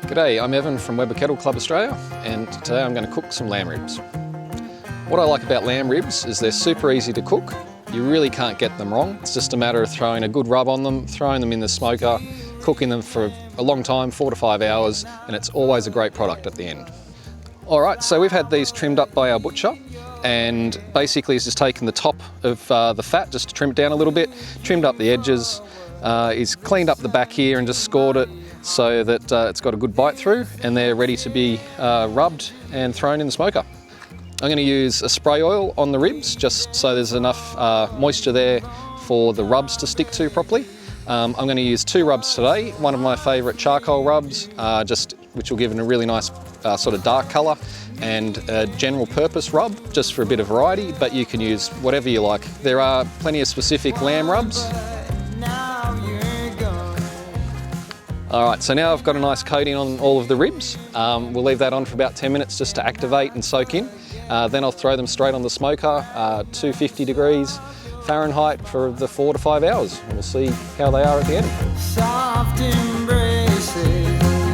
G'day, I'm Evan from Weber Kettle Club Australia, and today I'm going to cook some lamb ribs. What I like about lamb ribs is they're super easy to cook. You really can't get them wrong. It's just a matter of throwing a good rub on them, throwing them in the smoker, cooking them for a long time, 4 to 5 hours, and it's always a great product at the end. Alright, so we've had these trimmed up by our butcher, and basically he's just taken the top of the fat just to trim it down a little bit, trimmed up the edges, he's cleaned up the back here and just scored it so that it's got a good bite through, and they're ready to be rubbed and thrown in the smoker. I'm going to use a spray oil on the ribs just so there's enough moisture there for the rubs to stick to properly. I'm going to use 2 rubs today, one of my favourite charcoal rubs, which will give it a really nice sort of dark colour, and a general purpose rub just for a bit of variety, but you can use whatever you like. There are plenty of specific lamb rubs. Alright, so now I've got a nice coating on all of the ribs. We'll leave that on for about 10 minutes just to activate and soak in. Then I'll throw them straight on the smoker, 250 degrees Fahrenheit for the 4 to 5 hours. And we'll see how they are at the end. Soft embraces,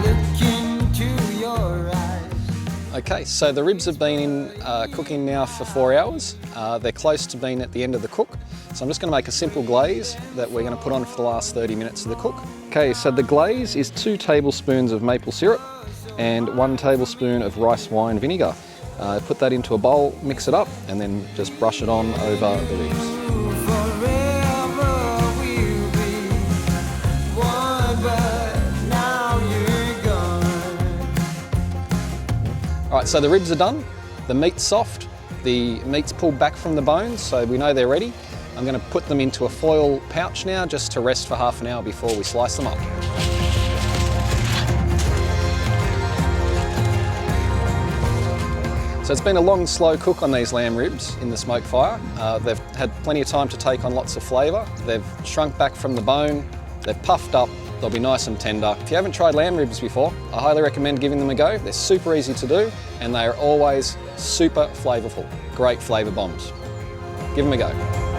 look into your eyes. Okay, so the ribs have been in cooking now for 4 hours. They're close to being at the end of the cook. So I'm just going to make a simple glaze that we're going to put on for the last 30 minutes of the cook. Okay, so the glaze is 2 tablespoons of maple syrup and 1 tablespoon of rice wine vinegar. Put that into a bowl, mix it up, and then just brush it on over the ribs. Alright, so the ribs are done, the meat's soft, the meat's pulled back from the bones, so we know they're ready. I'm going to put them into a foil pouch now just to rest for half an hour before we slice them up. So it's been a long, slow cook on these lamb ribs in the Smokefire. They've had plenty of time to take on lots of flavour. They've shrunk back from the bone, they've puffed up, they'll be nice and tender. If you haven't tried lamb ribs before, I highly recommend giving them a go. They're super easy to do, and they are always super flavourful. Great flavour bombs. Give them a go.